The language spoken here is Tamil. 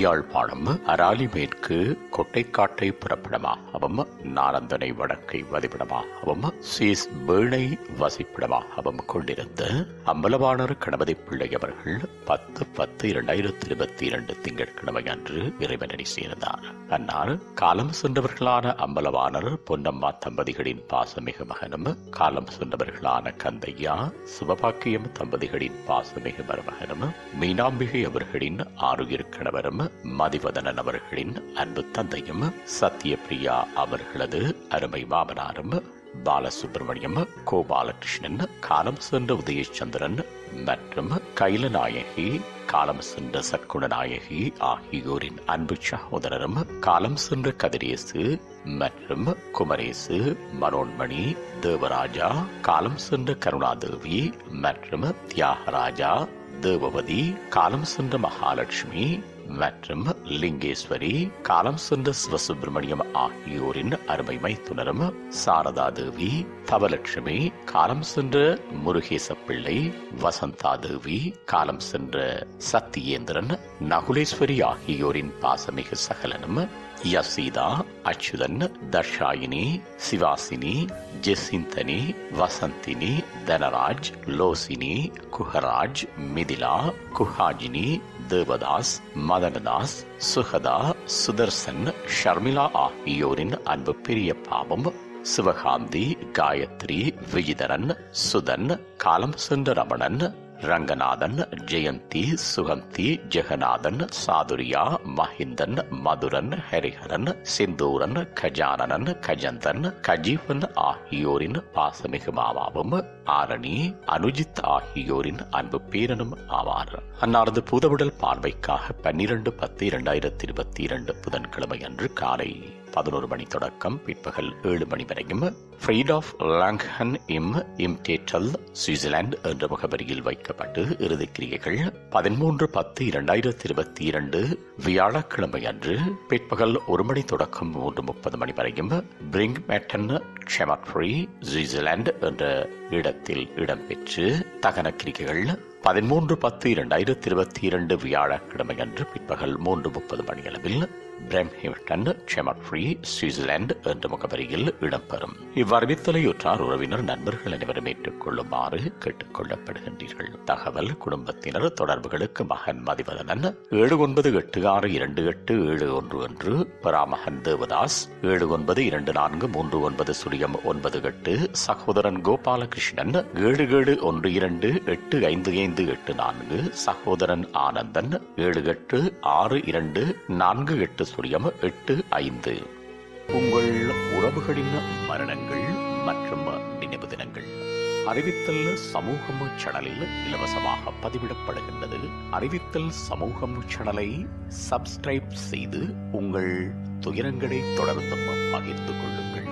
யாழ்ப்பாணம் அராலி மேற்கு கொட்டைக்காட்டை புறப்படமாகவும் நாலந்தனை வடக்கை வதிப்பிடமாகவும் சீஸ் பேணை வசிப்பிடமாகவும் கொண்டிருந்த அம்பலவாணர் கணபதி பிள்ளை அவர்கள் 10/10/2022 திங்கட்கிழமை அன்று இறைவனடி சேர்ந்தார். அன்னார் காலம் சென்றவர்களான அம்பலவாணர் பொன்னம்மா தம்பதிகளின் பாசமிகு மகனும் காலம் சென்றவர்களான கந்தையா சிவபாக்கியம் தம்பதிகளின் பாசமிகு மருமகனும் மீனாம்பிகை அவர்களின் ஆருயிர் கணவரும் மதிவதனன் அவர்களின் அன்பு தந்தையும் சத்யபிரியா அவர்களது அருமை மாமனாரும் பாலசுப்ரமணியம் கோபாலகிருஷ்ணன் காலம் சென்ற உதயச்சந்திரன் மற்றும் கைலநாயகி காலம் சென்ற சற்குணநாயகி ஆகியோரின் அன்பு சகோதரரும் காலம் சென்ற கதிரேசு மற்றும் குமரேசு மனோன்மணி தேவராஜா காலம் சென்ற கருணாதேவி மற்றும் தியாகராஜா தேவவதி காலம் சென்ற மகாலட்சுமி மற்றும் லிங்கேஸ்வரி காலம் சென்ற சிவசுப்பிரமணியம் ஆகியோரின் அருமை மைத்துனரும் சாரதா தேவி தவலட்சுமி காலம் சென்ற முருகேச பிள்ளை வசந்தா தேவி காலம் சென்ற சத்தியேந்திரன் நகுலேஸ்வரி ஆகியோரின் பாசமிகு சகலனும் யசீதா அச்சுதன் தர்ஷாயினி சிவாசினி ஜெசிந்தனி வசந்தினி தனராஜ் லோசினி குஹராஜ் மிதிலா குஹாஜினி தேவதாஸ் மதனதாஸ் சுகதா சுதர்சன் ஷர்மிளா ஆகியோரின் அன்பு பெரிய பாவம் சிவகாந்தி காயத்ரி விஜிதரன் சுதன் காலம் சென்ற ரமணன் ரங்கநாதன் ஜெயந்தி சுகந்தி ஜெகநாதன் சாதுரியா மஹிந்தன் மதுரன் ஹரிஹரன் சிந்தூரன் கஜானனன் கஜந்தன் கஜீவன் ஆகியோரின் பாசமிகு மாமாவும் ஆரணி அனுஜித் ஆகியோரின் அன்பு பேரனும் ஆவார். அன்னாரது பூதவிடல் பார்வைக்காக 12/10/2022 புதன்கிழமை அன்று காலை 11 மணி தொடக்கம் பிற்பகல் 7 மணி வரையும் ஃப்ரீட் ஆஃப் லாங்ஹன் இம்டேட்டல் சுவிட்சர்லாந்து என்ற முகவரியில் வைக்கப்பட்டு இறுதிக்கிரியைகள் 13/10/2022 வியாழக்கிழமை அன்று பிற்பகல் 1 மணி தொடக்கம் 3:30 மணி வரையும் பிரிங் மேட்டன் செமட்ரி சுவிட்சர்லாந்து என்ற இடத்தில் இடம்பெற்று தகன கிரிகைகள் 13/10/2022 வியாழக்கிழமை அன்று பிற்பகல் 3:30 மணியளவில் பிரம்ஹிம்டன் செமட்ரி சுவிட்சர்லாந்து என்ற முகவரியில் இடம்பெறும். இவ்வறிவித்தலையுற்றார் உறவினர் நண்பர்கள் அனைவரும் ஏற்றுக்கொள்ளுமாறு கேட்டுக் கொள்ளப்படுகின்றீர்கள். தகவல் குடும்பத்தினர் தொடர்புகளுக்கு மகன் மதிவதனன் 7986288711 பராமகன் தேவதாஸ் 7924390998 சகோதரன் கோபாலகிருஷ்ணன் 7712855584 சகோதரன் ஆனந்தன் 78624885. உங்கள் உறவுகளின் மரணங்கள் மற்றும் நினைவு தினங்கள் அறிவித்தல் சமூகம் சேனலில் இலவசமாக பதிவிடப்படுகின்றது. அறிவித்தல் சமூகம் சேனலை சப்ஸ்கிரைப் செய்து உங்கள் துயரங்களை தொடர்ந்தும் பகிர்ந்து கொள்ளுங்கள்.